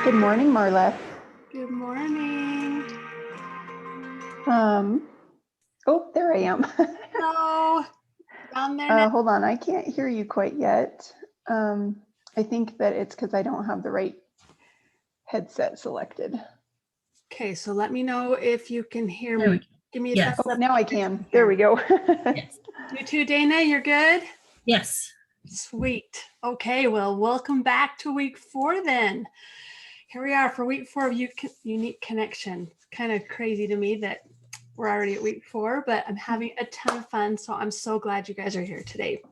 Good morning, Marla. Good morning. Oh, there I am. Hello. Down there now. Hold on, I can't hear you quite yet. I think that it's because I don't have the right headset selected. Okay, so let me know if you can hear There we me. go. Give me a Yes. thumbs Oh, up. now I can. There we go. Yes. You too, Dana, you're good? Yes. Sweet. Okay, well, welcome back to week 4 then. Here we are for week 4 of Unique Connection. It's kind of crazy to me that we're already at week 4, but I'm having a ton of fun, so I'm so glad you guys are here today.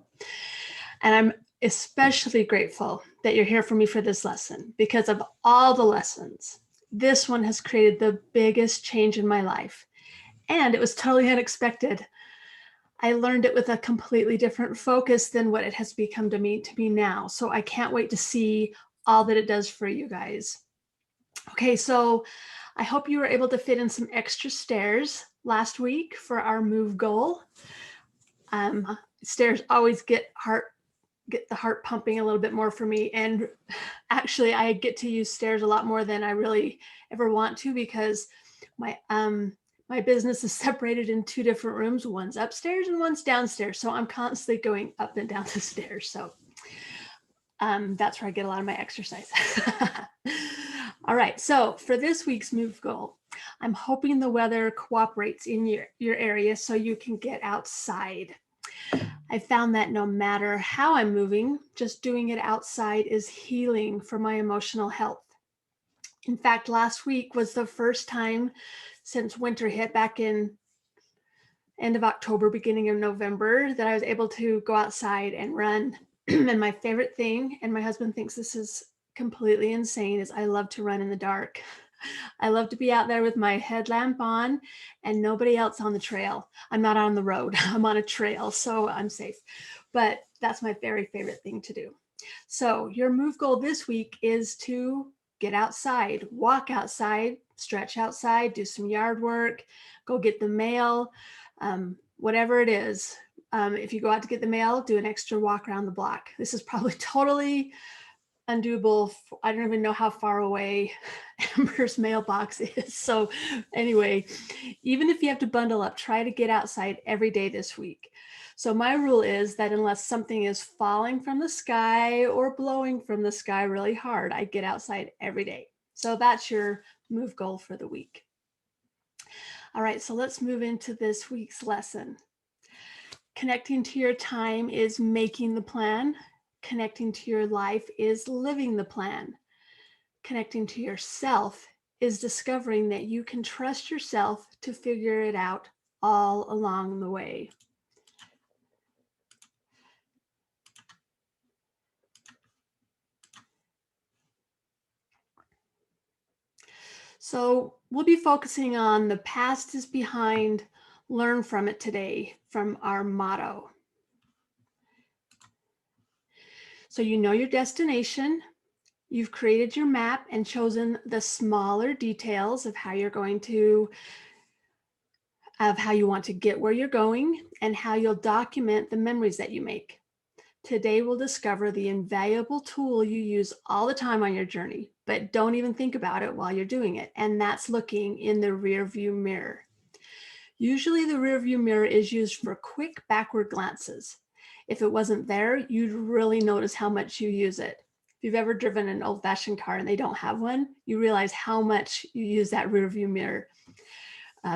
And I'm especially grateful that you're here for me for this lesson because of all the lessons. This one has created the biggest change in my life, and it was totally unexpected. I learned it with a completely different focus than what it has become to me now. So I can't wait to see all that it does for you guys. Okay, so I hope you were able to fit in some extra stairs last week for our move goal. Stairs always get the heart pumping a little bit more for me. And actually, I get to use stairs a lot more than I really ever want to because my business is separated in 2 different rooms. One's upstairs and one's downstairs. So I'm constantly going up and down the stairs. So that's where I get a lot of my exercise. All right. So for this week's move goal, I'm hoping the weather cooperates in your area so you can get outside. I found that no matter how I'm moving, just doing it outside is healing for my emotional health. In fact, last week was the first time since winter hit back in end of October, beginning of November, that I was able to go outside and run. And my favorite thing, and my husband thinks this is completely insane, is I love to run in the dark. I love to be out there with my headlamp on and nobody else on the trail. I'm not on the road, I'm on a trail, so I'm safe. But that's my very favorite thing to do. So your move goal this week is to get outside, walk outside, stretch outside, do some yard work, go get the mail, whatever it is. If you go out to get the mail, do an extra walk around the block. This is probably totally undoable. I don't even know how far away Amber's mailbox is. So anyway, even if you have to bundle up, try to get outside every day this week. So my rule is that unless something is falling from the sky or blowing from the sky really hard, I get outside every day. So that's your move goal for the week. All right, so let's move into this week's lesson. Connecting to your time is making the plan. Connecting to your life is living the plan. Connecting to yourself is discovering that you can trust yourself to figure it out all along the way. So we'll be focusing on the past is behind, learn from it today, from our motto. So you know your destination, you've created your map and chosen the smaller details of how you want to get where you're going and how you'll document the memories that you make. Today, we'll discover the invaluable tool you use all the time on your journey, but don't even think about it while you're doing it, and that's looking in the rear view mirror. Usually, the rear view mirror is used for quick backward glances. If it wasn't there, you'd really notice how much you use it. If you've ever driven an old-fashioned car and they don't have one, you realize how much you use that rear view mirror.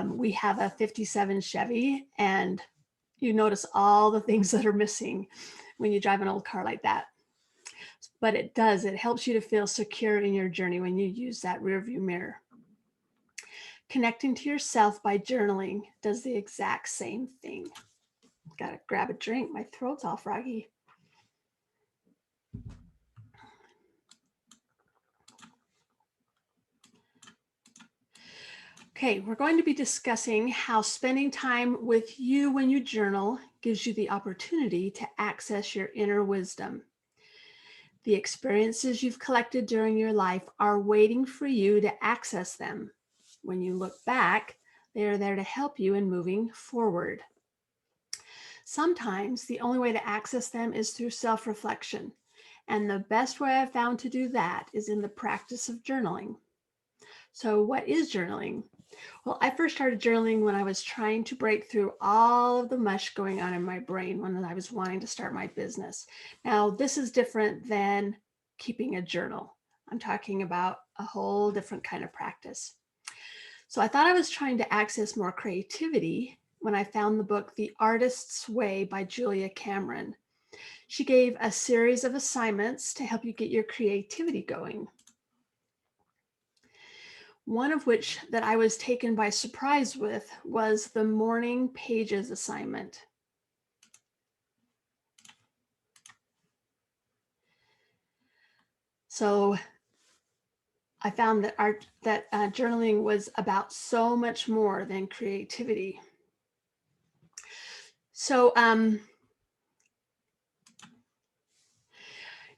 We have a 57 Chevy, and you notice all the things that are missing when you drive an old car like that. But it helps you to feel secure in your journey when you use that rear view mirror. Connecting to yourself by journaling does the exact same thing. Gotta grab a drink, my throat's all froggy. Okay, we're going to be discussing how spending time with you when you journal gives you the opportunity to access your inner wisdom. The experiences you've collected during your life are waiting for you to access them. When you look back, they are there to help you in moving forward. Sometimes the only way to access them is through self-reflection. And the best way I've found to do that is in the practice of journaling. So, what is journaling? Well, I first started journaling when I was trying to break through all of the mush going on in my brain when I was wanting to start my business. Now, this is different than keeping a journal. I'm talking about a whole different kind of practice. So, I thought I was trying to access more creativity when I found the book The Artist's Way by Julia Cameron. She gave a series of assignments to help you get your creativity going. One of which that I was taken by surprise with was the morning pages assignment. So I found that journaling was about so much more than creativity. So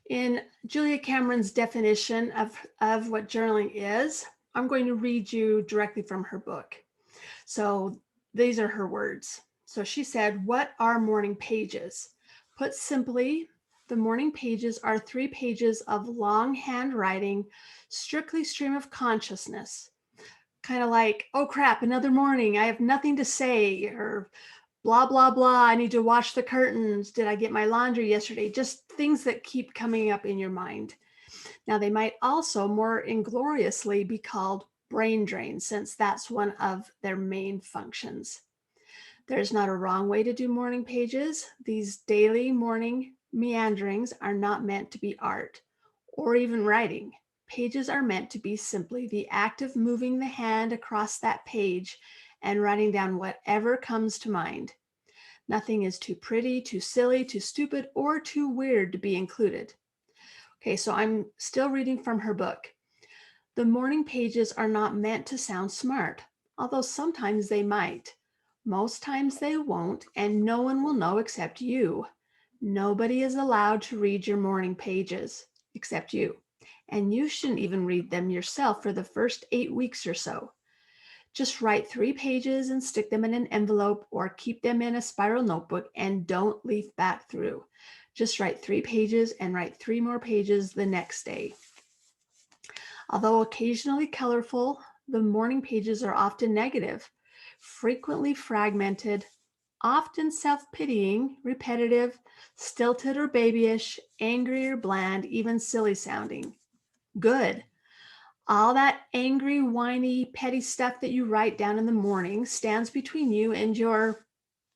in Julia Cameron's definition of what journaling is, I'm going to read you directly from her book. So these are her words. So she said, "What are morning pages? Put simply, the morning pages are 3 pages of long handwriting, strictly stream of consciousness. Kind of like, oh crap, another morning. I have nothing to say, or blah, blah, blah. I need to wash the curtains. Did I get my laundry yesterday?" Just things that keep coming up in your mind. Now, they might also more ingloriously be called brain drain, since that's one of their main functions. There's not a wrong way to do morning pages. These daily morning meanderings are not meant to be art or even writing. Pages are meant to be simply the act of moving the hand across that page and writing down whatever comes to mind. Nothing is too pretty, too silly, too stupid, or too weird to be included. Okay, so I'm still reading from her book. The morning pages are not meant to sound smart, although sometimes they might. Most times they won't, and no one will know except you. Nobody is allowed to read your morning pages except you. And you shouldn't even read them yourself for the first 8 weeks or so. Just write 3 pages and stick them in an envelope or keep them in a spiral notebook and don't leaf back through. Just write 3 pages and write 3 more pages the next day. Although occasionally colorful, the morning pages are often negative, frequently fragmented, often self-pitying, repetitive, stilted or babyish, angry or bland, even silly sounding. Good. All that angry, whiny, petty stuff that you write down in the morning stands between you and your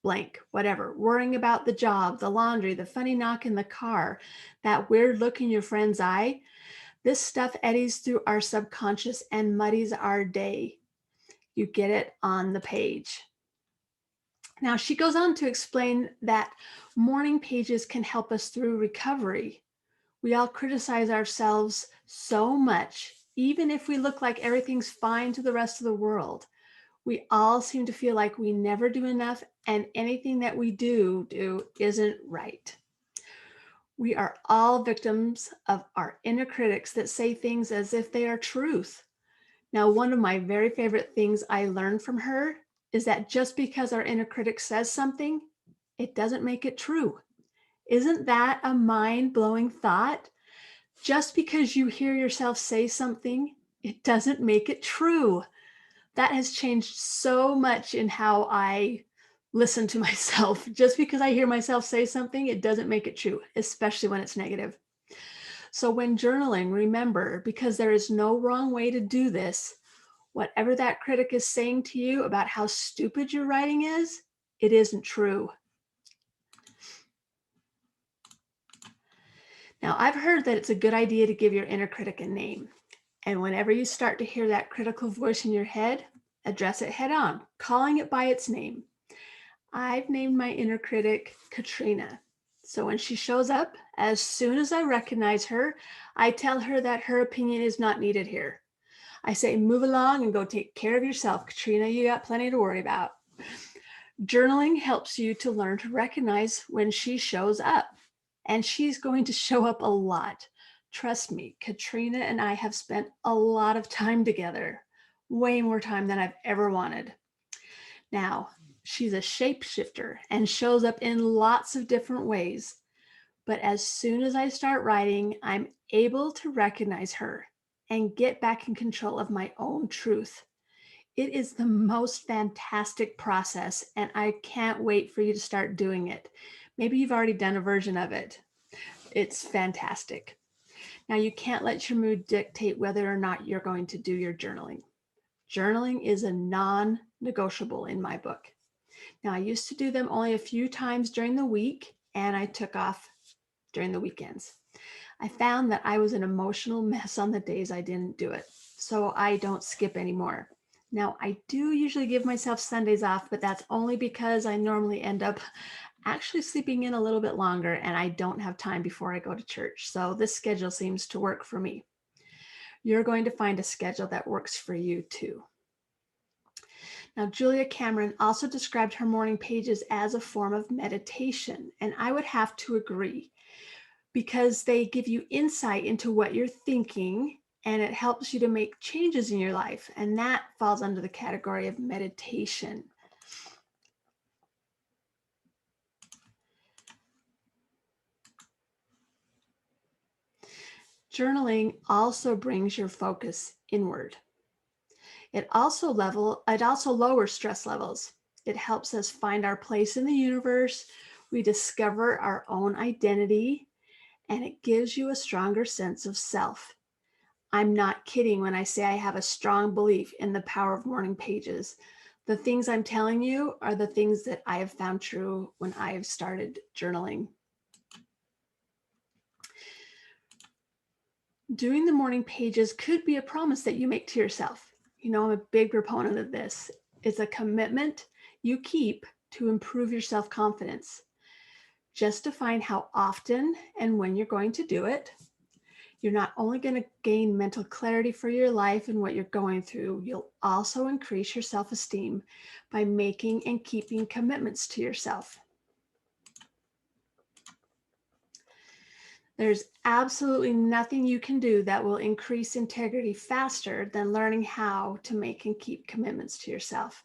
blank, whatever, worrying about the job, the laundry, the funny knock in the car, that weird look in your friend's eye. This stuff eddies through our subconscious and muddies our day. You get it on the page. Now, she goes on to explain that morning pages can help us through recovery. We all criticize ourselves so much, even if we look like everything's fine to the rest of the world. We all seem to feel like we never do enough, and anything that we do isn't right. We are all victims of our inner critics that say things as if they are truth. Now, one of my very favorite things I learned from her is that just because our inner critic says something, it doesn't make it true. Isn't that a mind-blowing thought? Just because you hear yourself say something, it doesn't make it true. That has changed so much in how I listen to myself. Just because I hear myself say something, it doesn't make it true, especially when it's negative. So when journaling, remember, because there is no wrong way to do this, whatever that critic is saying to you about how stupid your writing is, it isn't true. Now, I've heard that it's a good idea to give your inner critic a name. And whenever you start to hear that critical voice in your head, address it head on, calling it by its name. I've named my inner critic Katrina. So when she shows up, as soon as I recognize her, I tell her that her opinion is not needed here. I say, move along and go take care of yourself, Katrina. You got plenty to worry about. Journaling helps you to learn to recognize when she shows up. And she's going to show up a lot. Trust me, Katrina and I have spent a lot of time together, way more time than I've ever wanted. Now, she's a shapeshifter and shows up in lots of different ways. But as soon as I start writing, I'm able to recognize her and get back in control of my own truth. It is the most fantastic process, and I can't wait for you to start doing it. Maybe you've already done a version of it. It's fantastic. Now, you can't let your mood dictate whether or not you're going to do your journaling. Journaling is a non negotiable in my book. Now, I used to do them only a few times during the week, and I took off during the weekends. I found that I was an emotional mess on the days I didn't do it, so I don't skip anymore. Now, I do usually give myself Sundays off, but that's only because I normally end up actually sleeping in a little bit longer and I don't have time before I go to church. So this schedule seems to work for me. You're going to find a schedule that works for you too. Now, Julia Cameron also described her morning pages as a form of meditation, and I would have to agree because they give you insight into what you're thinking and it helps you to make changes in your life. And that falls under the category of meditation. Journaling also brings your focus inward. It also lowers stress levels. It helps us find our place in the universe. We discover our own identity, and it gives you a stronger sense of self. I'm not kidding when I say I have a strong belief in the power of morning pages. The things I'm telling you are the things that I have found true when I have started journaling. Doing the morning pages could be a promise that you make to yourself. You know, I'm a big proponent of this. It's a commitment you keep to improve your self-confidence. Just define how often and when you're going to do it. You're not only going to gain mental clarity for your life and what you're going through, you'll also increase your self-esteem by making and keeping commitments to yourself. There's absolutely nothing you can do that will increase integrity faster than learning how to make and keep commitments to yourself.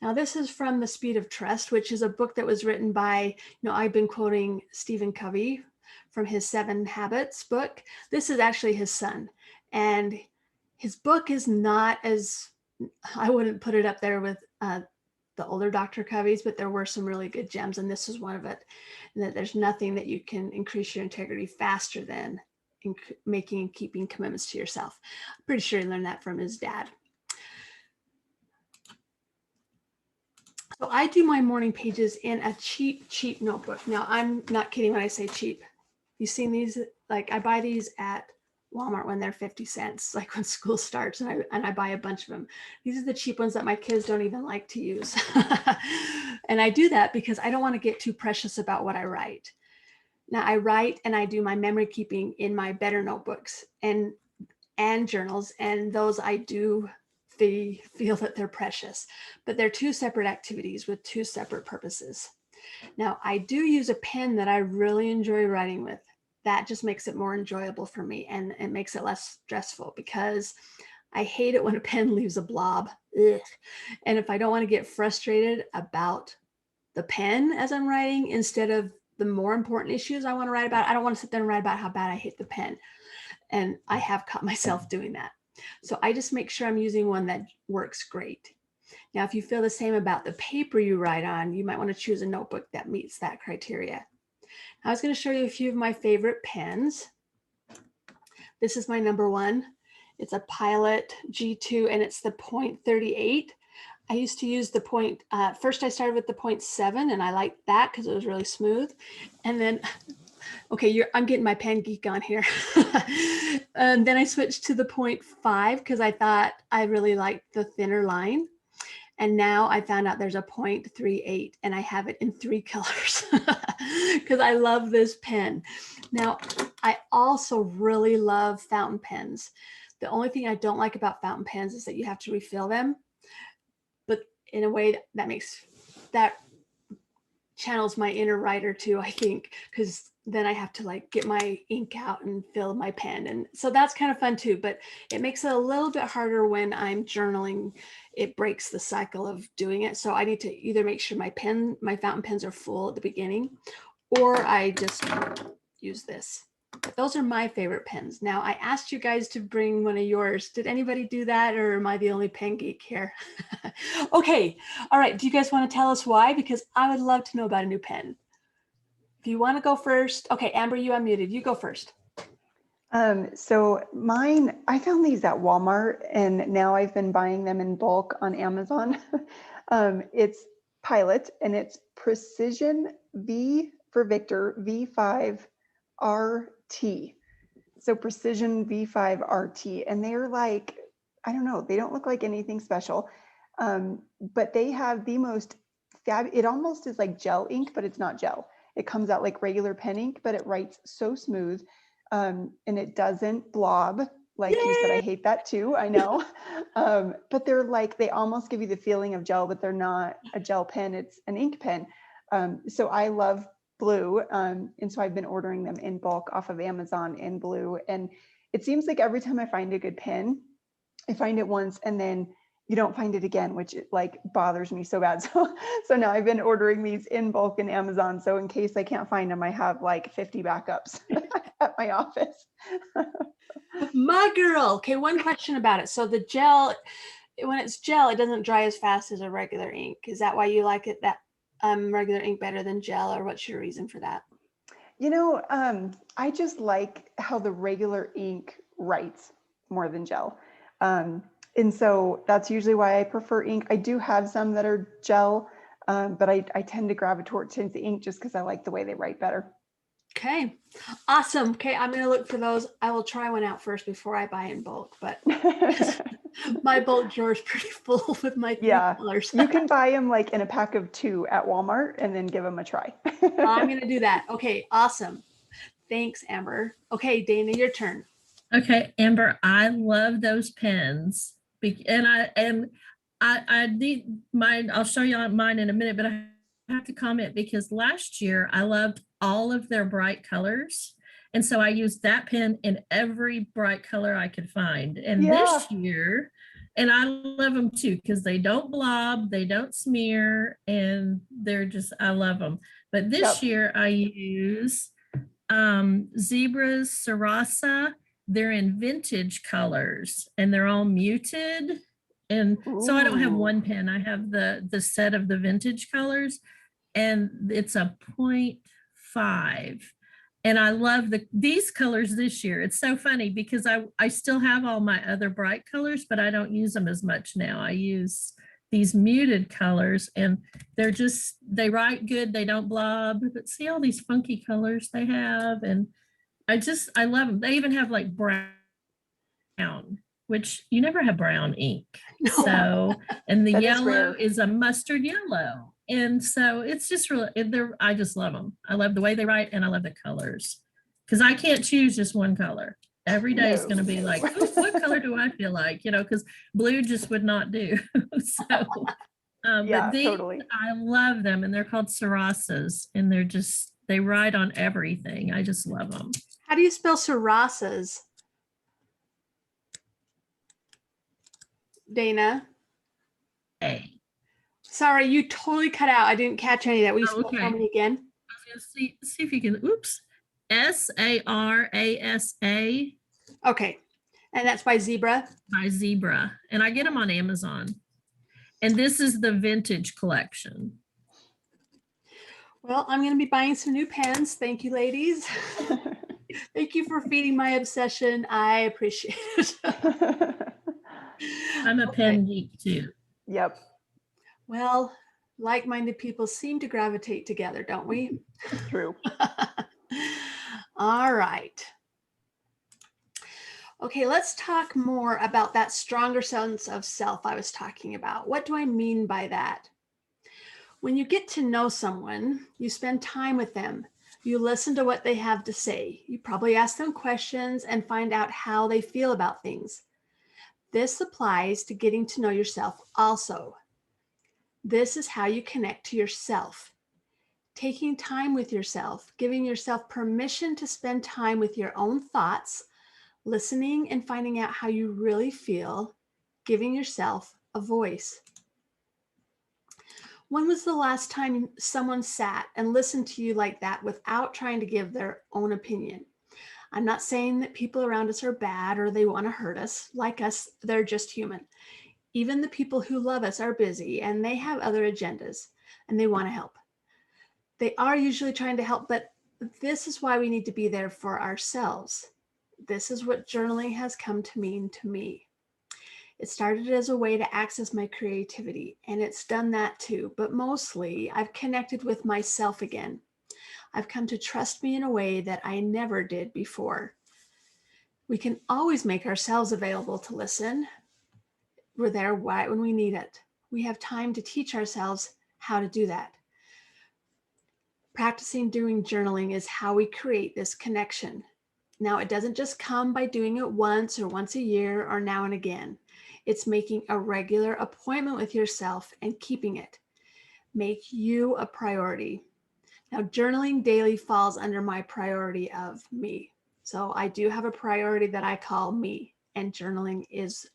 Now, this is from The Speed of Trust, which is a book that was written by, I've been quoting Stephen Covey from his 7 Habits book. This is actually his son. And his book is not as, I wouldn't put it up there with the older Dr. Covey's, but there were some really good gems. And this is one of it. And that there's nothing that you can increase your integrity faster than making and keeping commitments to yourself. I'm pretty sure he learned that from his dad. So I do my morning pages in a cheap notebook. Now, I'm not kidding when I say cheap. You've seen these? Like, I buy these at Walmart when they're 50 cents, like when school starts, and I buy a bunch of them. These are the cheap ones that my kids don't even like to use. And I do that because I don't want to get too precious about what I write. Now, I write and I do my memory keeping in my better notebooks and journals, and those I do feel that they're precious, but they're 2 separate activities with 2 separate purposes. Now, I do use a pen that I really enjoy writing with. That just makes it more enjoyable for me, and it makes it less stressful because I hate it when a pen leaves a blob. Ugh. And if I don't want to get frustrated about the pen as I'm writing, instead of the more important issues I want to write about, I don't want to sit there and write about how bad I hate the pen. And I have caught myself doing that. So I just make sure I'm using one that works great. Now, if you feel the same about the paper you write on, you might want to choose a notebook that meets that criteria. I was going to show you a few of my favorite pens. This is my number 1. It's a Pilot G2 and it's the .38. I used to use the first I started with the .7 and I liked that because it was really smooth. And then okay, I'm getting my pen geek on here. And then I switched to the .5 because I thought I really liked the thinner line. And now I found out there's a .38 and I have it in 3 colors because I love this pen. Now, I also really love fountain pens. The only thing I don't like about fountain pens is that you have to refill them, but in a way that channels my inner writer too, I think, because then I have to like get my ink out and fill my pen. And so that's kind of fun too, but it makes it a little bit harder when I'm journaling. It breaks the cycle of doing it. So I need to either make sure my fountain pens are full at the beginning, or I just use this. But those are my favorite pens. Now, I asked you guys to bring one of yours. Did anybody do that, or am I the only pen geek here? Okay. All right. Do you guys want to tell us why? Because I would love to know about a new pen. If you want to go first. Okay, Amber, you unmuted. You go first. So mine, I found these at Walmart, and now I've been buying them in bulk on Amazon. It's Pilot, and it's Precision V for Victor V5 RT. So Precision V5 RT, and they're like, I don't know, they don't look like anything special, but they have the most it almost is like gel ink, but it's not gel. It comes out like regular pen ink, but it writes so smooth, and it doesn't blob. Like you said, I hate that too, I know. But they're like, they almost give you the feeling of gel, but they're not a gel pen, it's an ink pen. So I love blue, and so I've been ordering them in bulk off of Amazon in blue, and it seems like every time I find a good pen, I find it once and then you don't find it again, which like bothers me so bad. So now I've been ordering these in bulk in Amazon, so in case I can't find them, I have like 50 backups at my office. My girl. Okay, one question about it. So the gel, when it's gel, it doesn't dry as fast as a regular ink. Is that why you like it, that regular ink, better than gel, or what's your reason for that? You know, I just like how the regular ink writes more than gel. And so that's usually why I prefer ink. I do have some that are gel, but I tend to gravitate towards the ink just because I like the way they write better. Okay, awesome. Okay, I'm going to look for those. I will try one out first before I buy in bulk, but my bulk drawer is pretty full with my colors. You can buy them like in a pack of 2 at Walmart and then give them a try. I'm going to do that. Okay, awesome. Thanks, Amber. Okay, Dana, your turn. Okay, Amber, I love those pens, and I need mine. I'll show you mine in a minute, but I have to comment because last year I loved all of their bright colors, and so I used that pen in every bright color I could find. And this year, and I love them too because they don't blob, they don't smear, and they're just, I love them. But this year I use Zebra's Sarasa. They're in vintage colors and they're all muted. And so I don't have one pen. I have the set of the vintage colors, and it's a 0.5. And I love these colors this year. It's so funny because I still have all my other bright colors, but I don't use them as much now. I use these muted colors, and they write good. They don't blob, but see all these funky colors they have. And I love them. They even have like brown, which you never have brown ink. No. So, and the yellow is is a mustard yellow. And so it's just really, I just love them. I love the way they write, and I love the colors because I can't choose just one color. Every day is going to be like, what color do I feel like? Because blue just would not do. So, but these, totally. I love them, and they're called Sarasas, and they write on everything. I just love them. How do you spell Sarasas? Dana? A. Sorry, you totally cut out. I didn't catch any of that. Will you spell for me again? I was going to see if you can, Sarasa. Okay. And that's by Zebra? By Zebra. And I get them on Amazon. And this is the vintage collection. Well, I'm going to be buying some new pens. Thank you, ladies. Thank you for feeding my obsession. I appreciate it. I'm a pen geek too. Yep. Well, like-minded people seem to gravitate together, don't we? True. All right. Okay, let's talk more about that stronger sense of self I was talking about. What do I mean by that? When you get to know someone, you spend time with them. You listen to what they have to say. You probably ask them questions and find out how they feel about things. This applies to getting to know yourself also. This is how you connect to yourself. Taking time with yourself, giving yourself permission to spend time with your own thoughts, listening and finding out how you really feel, giving yourself a voice. When was the last time someone sat and listened to you like that without trying to give their own opinion? I'm not saying that people around us are bad or they want to hurt us. Like us, they're just human. Even the people who love us are busy and they have other agendas and they want to help. They are usually trying to help, but this is why we need to be there for ourselves. This is what journaling has come to mean to me. It started as a way to access my creativity, and it's done that too. But mostly, I've connected with myself again. I've come to trust me in a way that I never did before. We can always make ourselves available to listen. We're there right when we need it. We have time to teach ourselves how to do that. Practicing doing journaling is how we create this connection. Now, it doesn't just come by doing it once or once a year or now and again. It's making a regular appointment with yourself and keeping it. Make you a priority. Now, journaling daily falls under my priority of me. So I do have a priority that I call me, and journaling is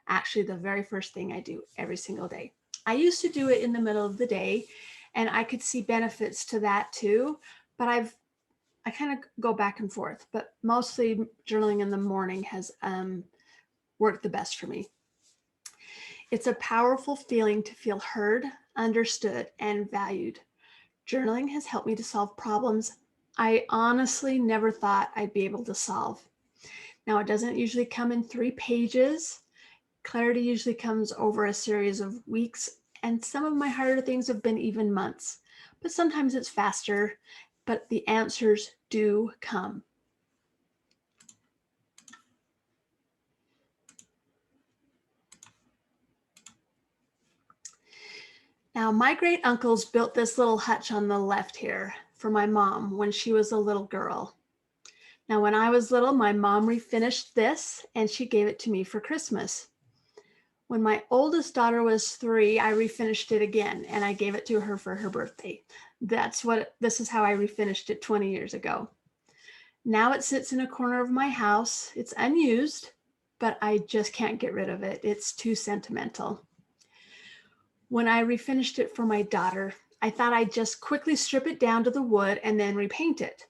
actually the very first thing I do every single day. I used to do it in the middle of the day, and I could see benefits to that too, but I kind of go back and forth, but mostly journaling in the morning has worked the best for me. It's a powerful feeling to feel heard, understood, and valued. Journaling has helped me to solve problems I honestly never thought I'd be able to solve. Now, it doesn't usually come in 3 pages. Clarity usually comes over a series of weeks, and some of my harder things have been even months. But sometimes it's faster, but the answers do come. Now, my great uncles built this little hutch on the left here for my mom when she was a little girl. Now, when I was little, my mom refinished this and she gave it to me for Christmas. When my oldest daughter was 3, I refinished it again and I gave it to her for her birthday. This is how I refinished it 20 years ago. Now it sits in a corner of my house. It's unused, but I just can't get rid of it. It's too sentimental. When I refinished it for my daughter, I thought I'd just quickly strip it down to the wood and then repaint it.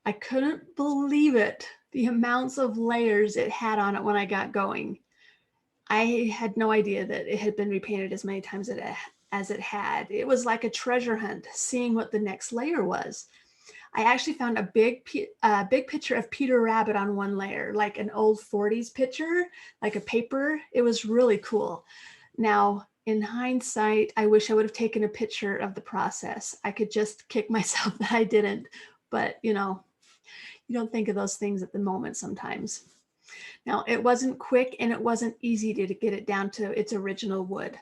I couldn't believe it, the amounts of layers it had on it when I got going. I had no idea that it had been repainted as many times as it had. It was like a treasure hunt, seeing what the next layer was. I actually found a big picture of Peter Rabbit on one layer, like an old 40s picture, like a paper. It was really cool. Now, in hindsight, I wish I would have taken a picture of the process. I could just kick myself that I didn't, but you don't think of those things at the moment sometimes. Now, it wasn't quick and it wasn't easy to get it down to its original wood.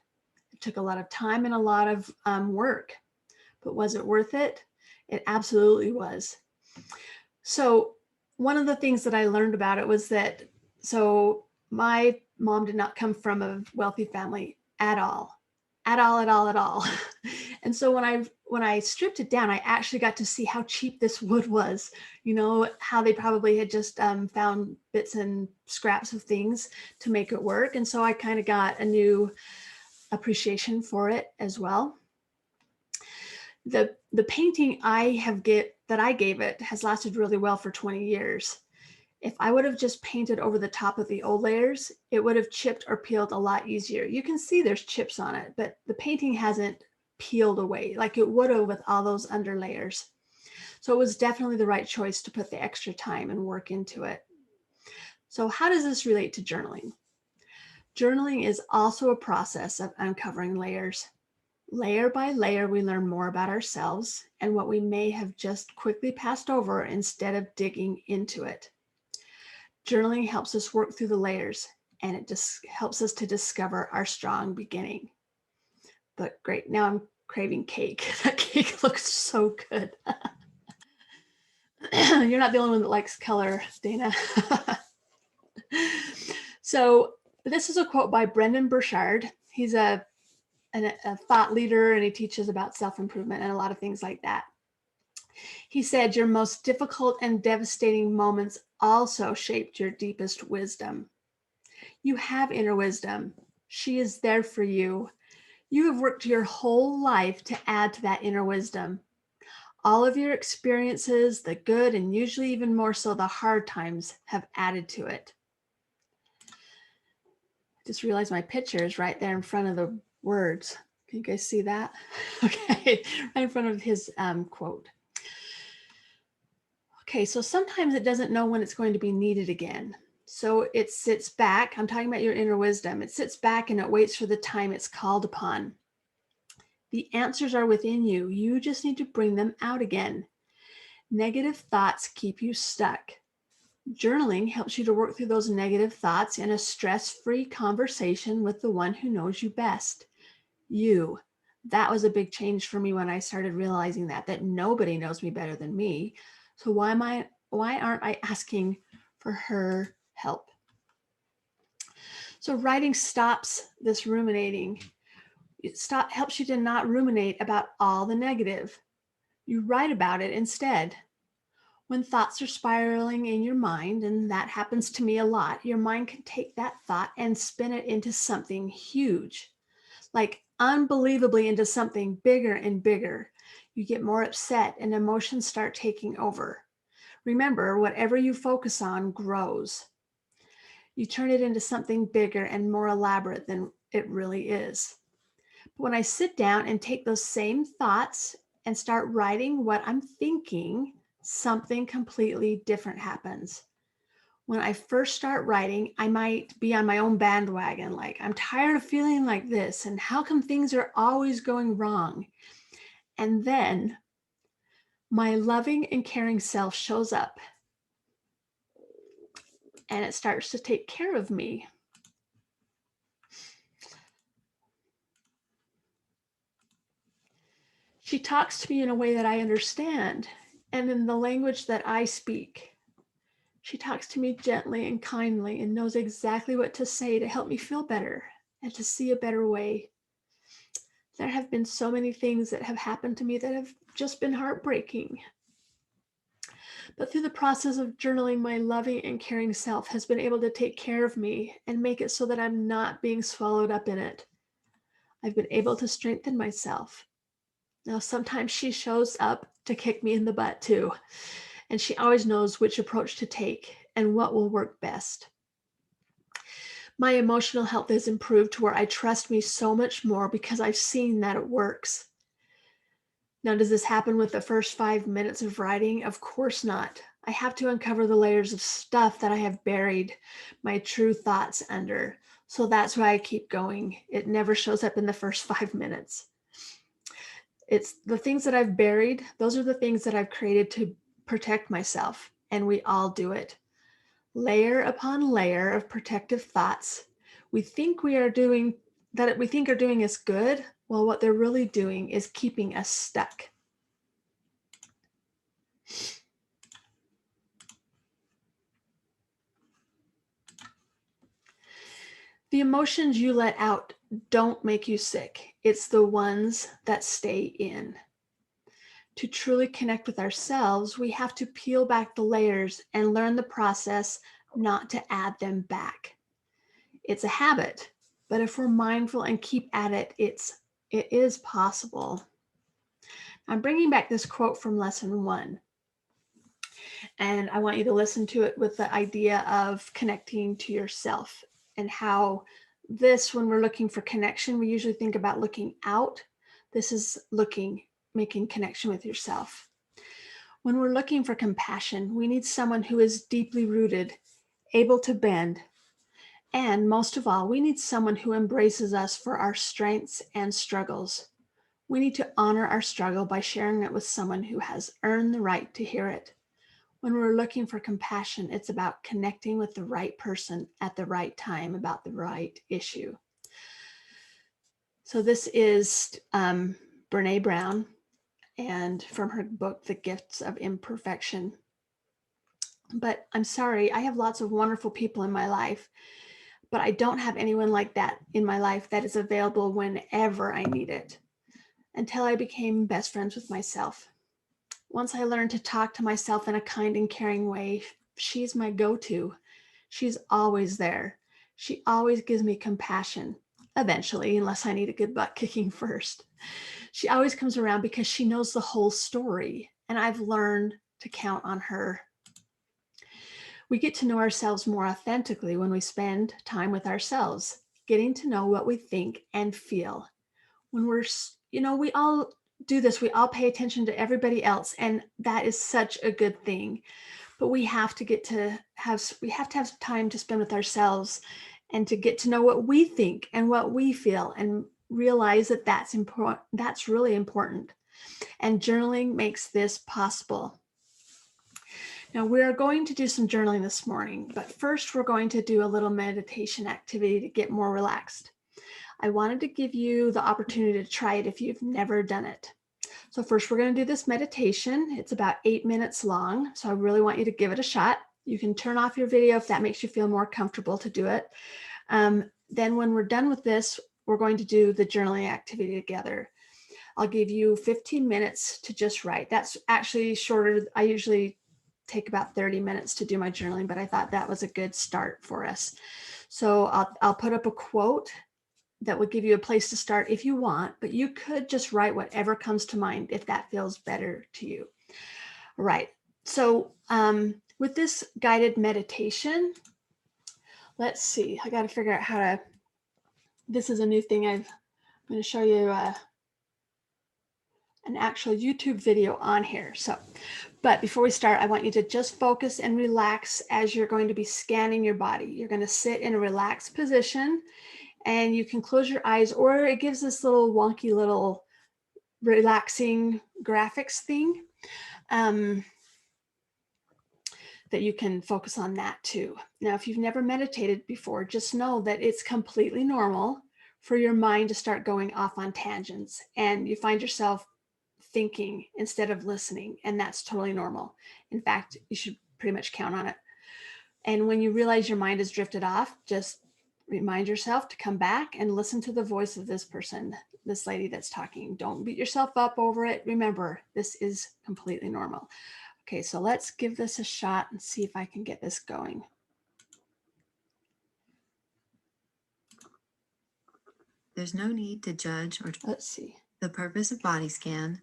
It took a lot of time and a lot of work, but was it worth it? It absolutely was. So one of the things that I learned about it was that, so my mom did not come from a wealthy family at all. And so when I stripped it down, I actually got to see how cheap this wood was, how they probably had just found bits and scraps of things to make it work. And so I kind of got a new appreciation for it as well. The painting that I gave it has lasted really well for 20 years. If I would have just painted over the top of the old layers, it would have chipped or peeled a lot easier. You can see there's chips on it, but the painting hasn't peeled away like it would have with all those under layers. So it was definitely the right choice to put the extra time and work into it. So how does this relate to journaling? Journaling is also a process of uncovering layers. Layer by layer, we learn more about ourselves and what we may have just quickly passed over instead of digging into it. Journaling helps us work through the layers, and it just helps us to discover our strong beginning. But great, now I'm craving cake. That cake looks so good. You're not the only one that likes color, Dana. So this is a quote by Brendan Burchard. He's a thought leader, and he teaches about self-improvement and a lot of things like that. He said, "Your most difficult and devastating moments also shaped your deepest wisdom. You have inner wisdom. She is there for you. You have worked your whole life to add to that inner wisdom. All of your experiences, the good and usually even more so the hard times, have added to it. Just realized my picture is right there in front of the words. Can you guys see that? Okay, right in front of his quote. Okay, so sometimes it doesn't know when it's going to be needed again. So it sits back. I'm talking about your inner wisdom. It sits back and it waits for the time it's called upon. The answers are within you. You just need to bring them out again. Negative thoughts keep you stuck. Journaling helps you to work through those negative thoughts in a stress-free conversation with the one who knows you best, you. That was a big change for me when I started realizing that nobody knows me better than me. So why aren't I asking for her help? So writing stops this ruminating. Helps you to not ruminate about all the negative. You write about it instead. When thoughts are spiraling in your mind, and that happens to me a lot, your mind can take that thought and spin it into something huge, like unbelievably into something bigger and bigger. You get more upset and emotions start taking over. Remember, whatever you focus on grows. You turn it into something bigger and more elaborate than it really is. But when I sit down and take those same thoughts and start writing what I'm thinking, something completely different happens. When I first start writing, I might be on my own bandwagon, like, I'm tired of feeling like this, and how come things are always going wrong? And then my loving and caring self shows up and it starts to take care of me. She talks to me in a way that I understand and in the language that I speak. She talks to me gently and kindly and knows exactly what to say to help me feel better and to see a better way. There have been so many things that have happened to me that have just been heartbreaking. But through the process of journaling, my loving and caring self has been able to take care of me and make it so that I'm not being swallowed up in it. I've been able to strengthen myself. Now, sometimes she shows up to kick me in the butt too, and she always knows which approach to take and what will work best. My emotional health has improved to where I trust me so much more because I've seen that it works. Now, does this happen with the first 5 minutes of writing? Of course not. I have to uncover the layers of stuff that I have buried my true thoughts under. So that's why I keep going. It never shows up in the first 5 minutes. It's the things that I've buried. Those are the things that I've created to protect myself. And we all do it. Layer upon layer of protective thoughts we think are doing us good. Well, what they're really doing is keeping us stuck. The emotions you let out don't make you sick. It's the ones that stay in. To truly connect with ourselves, we have to peel back the layers and learn the process not to add them back. It's a habit, but if we're mindful and keep at it, it is possible. I'm bringing back this quote from lesson 1. And I want you to listen to it with the idea of connecting to yourself and how when we're looking for connection, we usually think about looking out. This is making connection with yourself. When we're looking for compassion, we need someone who is deeply rooted, able to bend, and most of all, we need someone who embraces us for our strengths and struggles. We need to honor our struggle by sharing it with someone who has earned the right to hear it. When we're looking for compassion, it's about connecting with the right person at the right time about the right issue. So this is Brene Brown, and from her book, The Gifts of Imperfection. But I'm sorry, I have lots of wonderful people in my life, but I don't have anyone like that in my life that is available whenever I need it, until I became best friends with myself. Once I learned to talk to myself in a kind and caring way, she's my go-to. She's always there. She always gives me compassion. eventually, unless I need a good butt kicking first. She always comes around because she knows the whole story, and I've learned to count on her. We get to know ourselves more authentically when we spend time with ourselves, getting to know what we think and feel. When we all do this, we all pay attention to everybody else, and that is such a good thing. But we have to have time to spend with ourselves and to get to know what we think and what we feel and realize that that's important. That's really important. And journaling makes this possible. Now, we are going to do some journaling this morning, but first we're going to do a little meditation activity to get more relaxed. I wanted to give you the opportunity to try it if you've never done it. So first we're going to do this meditation. It's about 8 minutes long, so I really want you to give it a shot. You can turn off your video if that makes you feel more comfortable to do it. Then when we're done with this, we're going to do the journaling activity together. I'll give you 15 minutes to just write. That's actually shorter. I usually take about 30 minutes to do my journaling, but I thought that was a good start for us. So I'll put up a quote that would give you a place to start if you want, but you could just write whatever comes to mind if that feels better to you. All right. So with this guided meditation, let's see, I got to figure out how to, this is a new thing. I'm going to show you an actual YouTube video on here. But before we start, I want you to just focus and relax as you're going to be scanning your body. You're going to sit in a relaxed position, and you can close your eyes, or it gives this little wonky little relaxing graphics thing that you can focus on that too. Now, if you've never meditated before, just know that it's completely normal for your mind to start going off on tangents, and you find yourself thinking instead of listening, and that's totally normal. In fact, you should pretty much count on it. And when you realize your mind has drifted off, just remind yourself to come back and listen to the voice of this person, this lady that's talking. Don't beat yourself up over it. Remember, this is completely normal. Okay, so let's give this a shot and see if I can get this going. There's no need to judge or Let's see. The purpose of body scan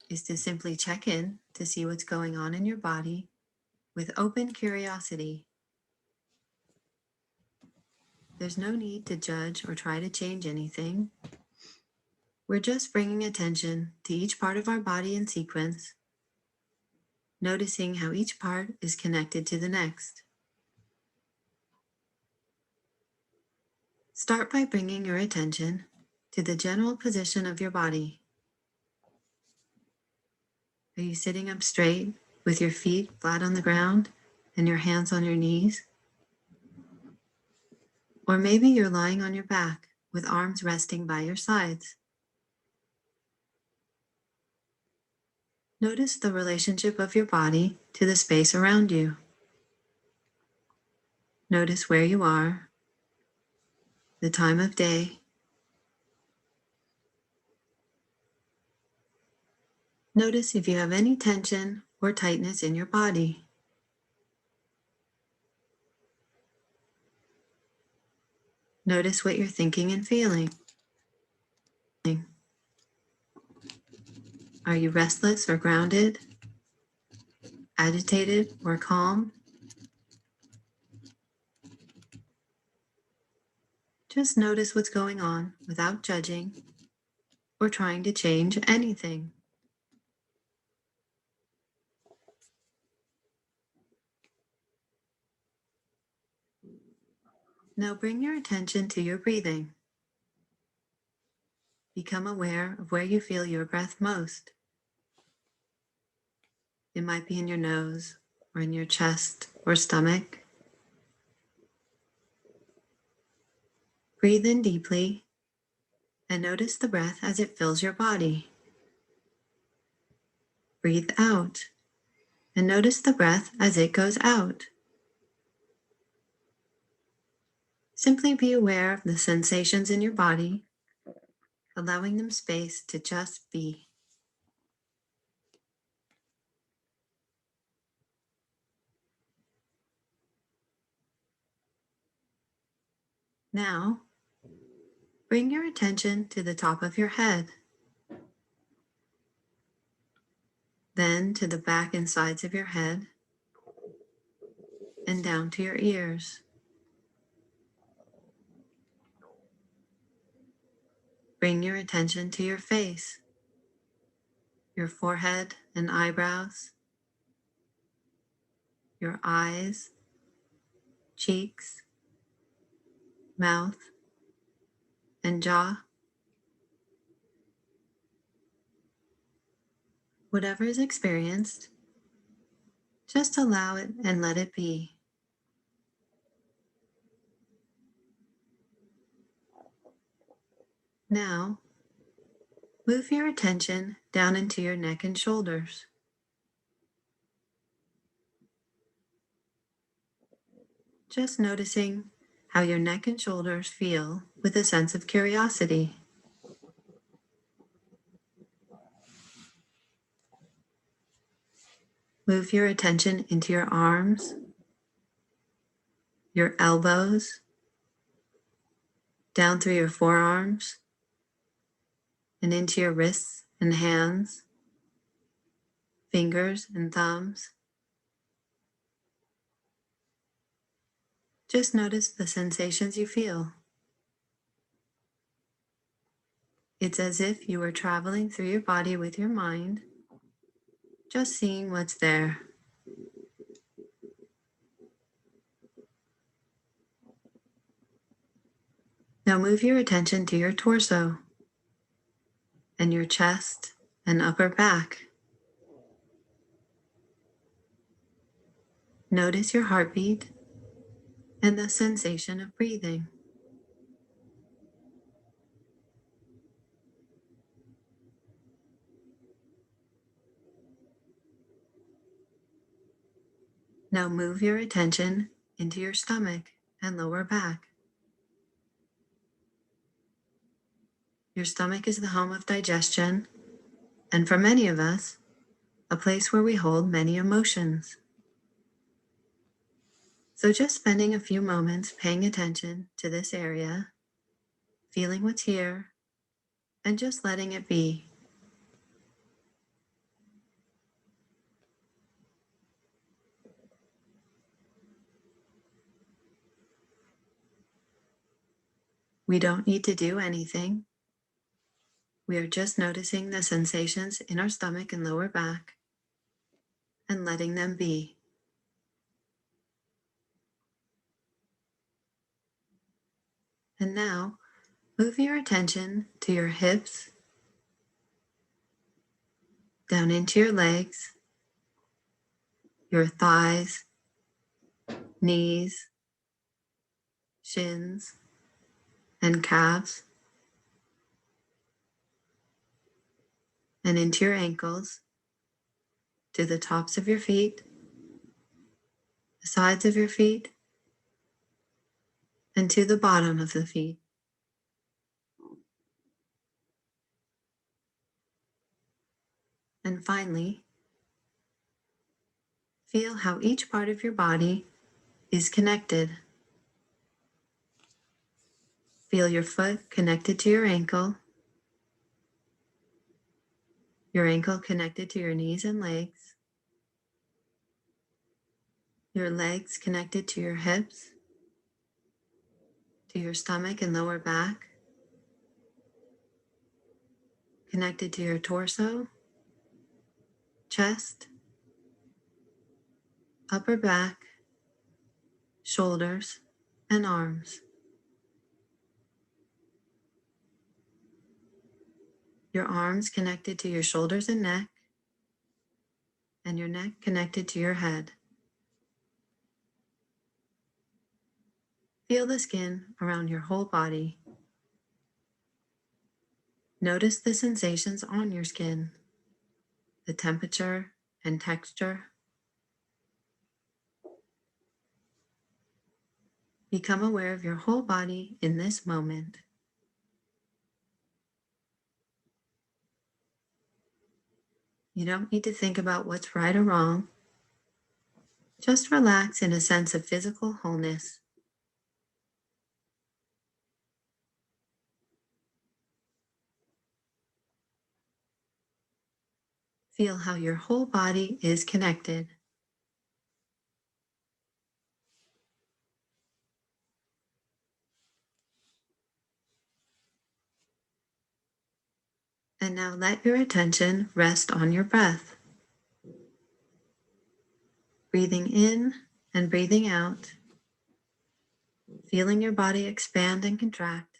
is to simply check in to see what's going on in your body with open curiosity. There's no need to judge or try to change anything. We're just bringing attention to each part of our body in sequence, noticing how each part is connected to the next. Start by bringing your attention to the general position of your body. Are you sitting up straight with your feet flat on the ground and your hands on your knees? Or maybe you're lying on your back with arms resting by your sides. Notice the relationship of your body to the space around you. Notice where you are, the time of day. Notice if you have any tension or tightness in your body. Notice what you're thinking and feeling. Are you restless or grounded? Agitated or calm? Just notice what's going on without judging or trying to change anything. Now bring your attention to your breathing. Become aware of where you feel your breath most. It might be in your nose or in your chest or stomach. Breathe in deeply and notice the breath as it fills your body. Breathe out and notice the breath as it goes out. Simply be aware of the sensations in your body, allowing them space to just be. Now, Bring your attention to the top of your head, then to the back and sides of your head, and down to your ears. Bring your attention to your face, your forehead and eyebrows, your eyes, cheeks, mouth, and jaw. Whatever is experienced, just allow it and let it be. Now, move your attention down into your neck and shoulders. Just noticing how your neck and shoulders feel with a sense of curiosity. Move your attention into your arms, your elbows, down through your forearms, and into your wrists and hands, fingers and thumbs. Just notice the sensations you feel. It's as if you were traveling through your body with your mind, just seeing what's there. Now move your attention to your torso and your chest and upper back. Notice your heartbeat and the sensation of breathing. Now move your attention into your stomach and lower back. Your stomach is the home of digestion, and for many of us, a place where we hold many emotions. So just spending a few moments paying attention to this area, feeling what's here, and just letting it be. We don't need to do anything. We are just noticing the sensations in our stomach and lower back and letting them be. And now, move your attention to your hips, down into your legs, your thighs, knees, shins, and calves, and into your ankles, to the tops of your feet, the sides of your feet, and to the bottom of the feet. And finally, feel how each part of your body is connected. Feel your foot connected to your ankle connected to your knees and legs, your legs connected to your hips, to your stomach and lower back, connected to your torso, chest, upper back, shoulders, and arms. Your arms connected to your shoulders and your neck connected to your head. Feel the skin around your whole body. Notice the sensations on your skin, the temperature and texture. Become aware of your whole body in this moment. You don't need to think about what's right or wrong. Just relax in a sense of physical wholeness. Feel how your whole body is connected. And now let your attention rest on your breath. Breathing in and breathing out, feeling your body expand and contract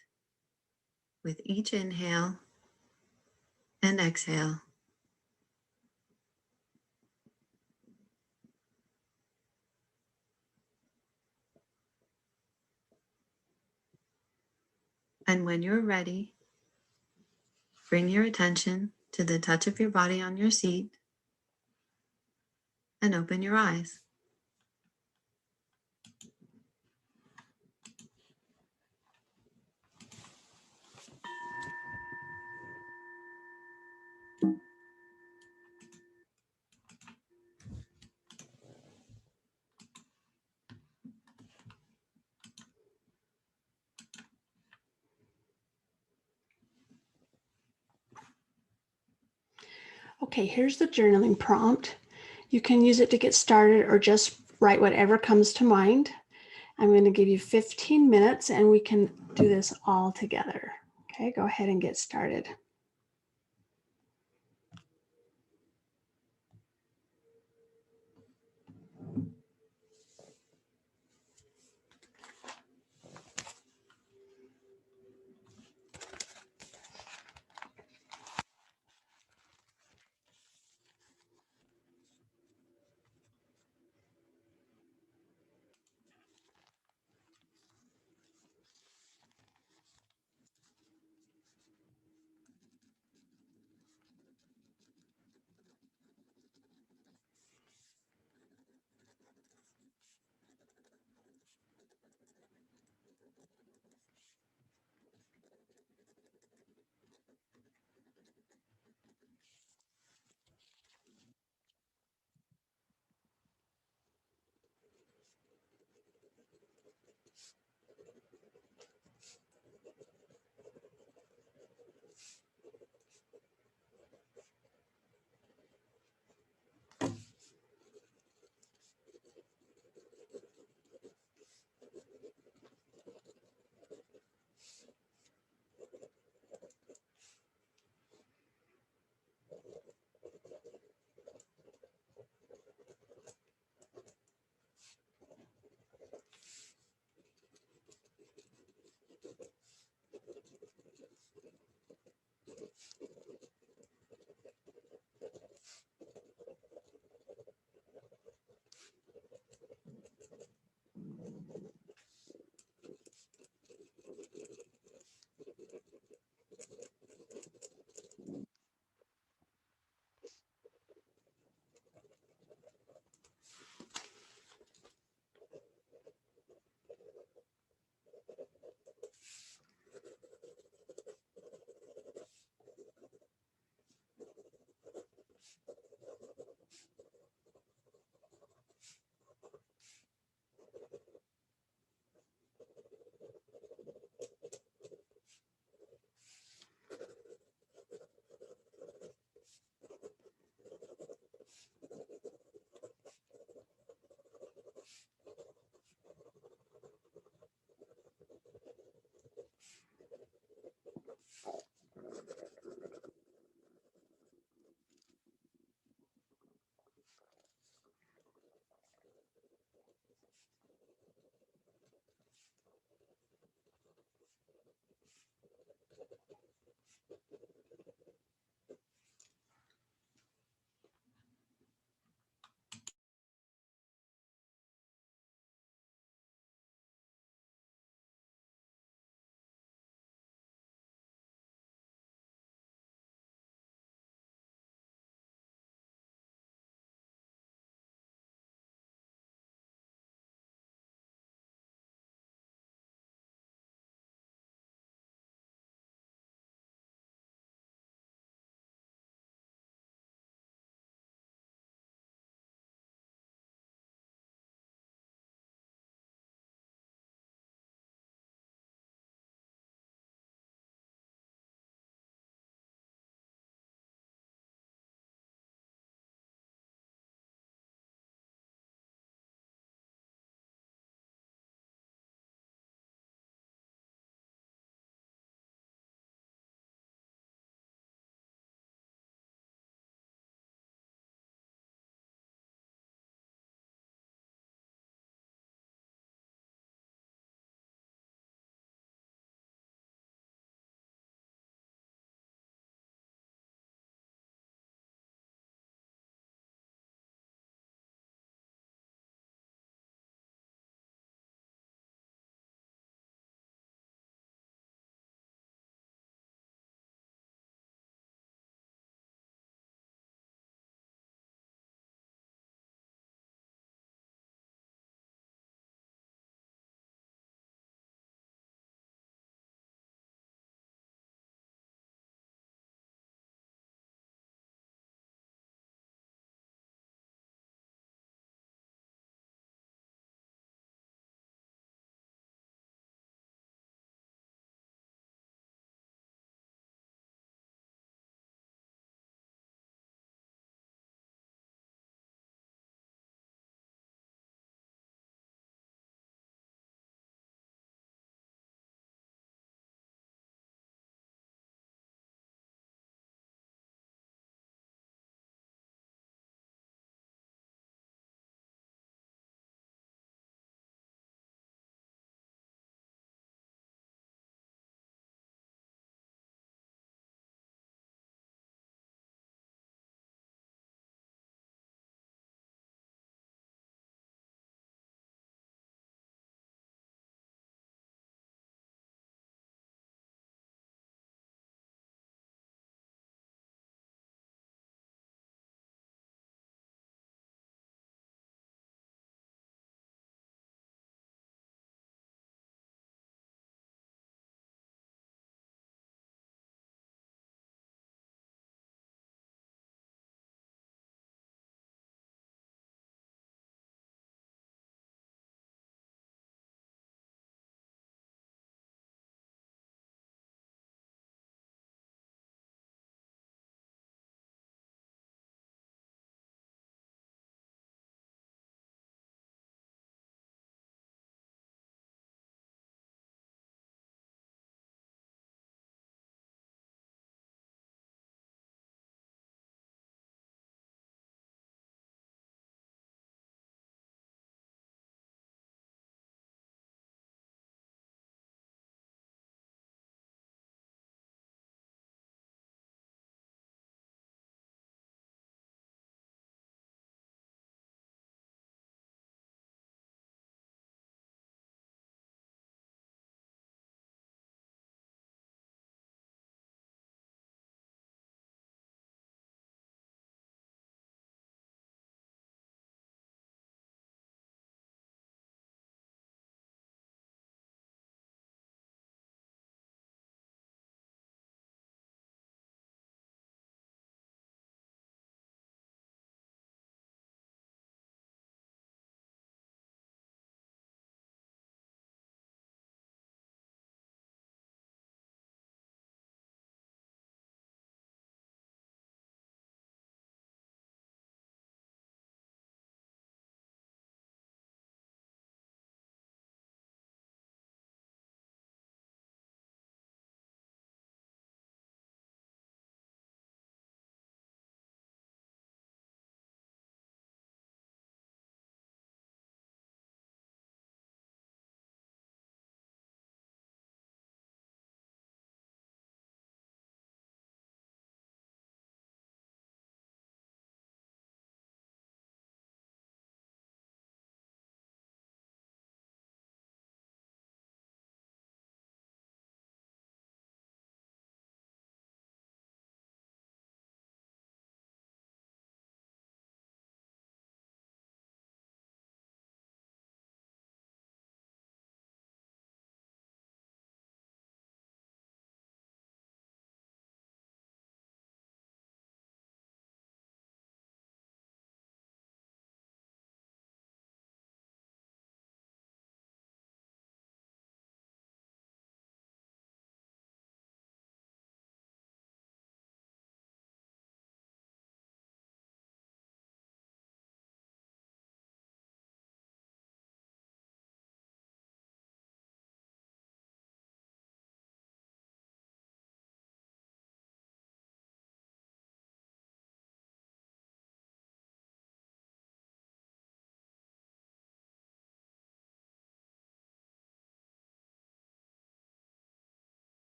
with each inhale and exhale. And when you're ready, bring your attention to the touch of your body on your seat and open your eyes. Okay, here's the journaling prompt. You can use it to get started or just write whatever comes to mind. I'm going to give you 15 minutes and we can do this all together. Okay, go ahead and get started.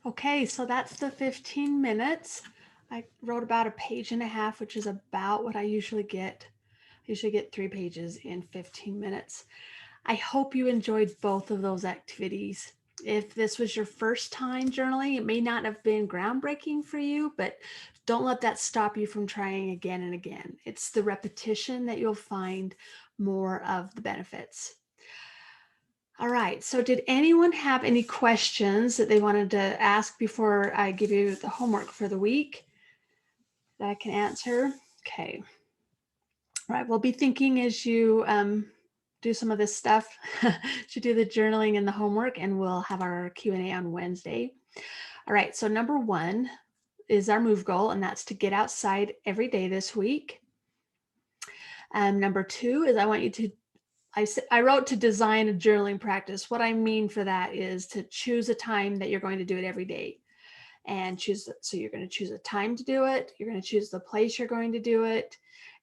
Okay, so that's the 15 minutes. I wrote about a page and a half, which is about what I usually get. I usually get 3 pages in 15 minutes. I hope you enjoyed both of those activities. If this was your first time journaling, it may not have been groundbreaking for you, but don't let that stop you from trying again and again. It's the repetition that you'll find more of the benefits. All right, so did anyone have any questions that they wanted to ask before I give you the homework for the week that I can answer? Okay. All right, we'll be thinking as you do some of this stuff, to do the journaling and the homework, and we'll have our Q&A on Wednesday. All right, so number 1 is our move goal, and that's to get outside every day this week. Number 2 is I want you to, I wrote to design a journaling practice. What I mean for that is to choose a time that you're going to do it every day, and choose. So you're going to choose a time to do it. You're going to choose the place you're going to do it,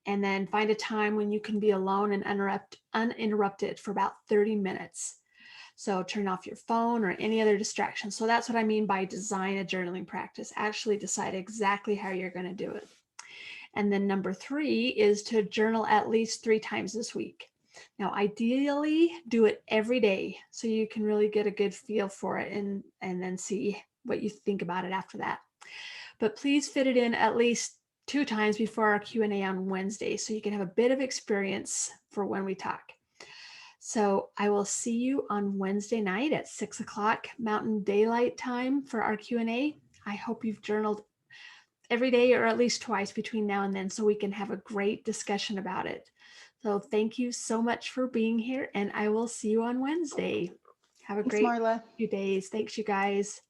and then find a time when you can be alone and uninterrupted for about 30 minutes. So turn off your phone or any other distraction. So that's what I mean by design a journaling practice. Actually decide exactly how you're going to do it. And then number 3 is to journal at least 3 times this week. Now, ideally, do it every day so you can really get a good feel for it and then see what you think about it after that. But please fit it in at least 2 times before our Q&A on Wednesday so you can have a bit of experience for when we talk. So I will see you on Wednesday night at 6 o'clock Mountain Daylight Time for our Q&A. I hope you've journaled every day or at least twice between now and then so we can have a great discussion about it. So thank you so much for being here, and I will see you on Wednesday. Have a Thanks, great Marla. few days. Thanks, you guys.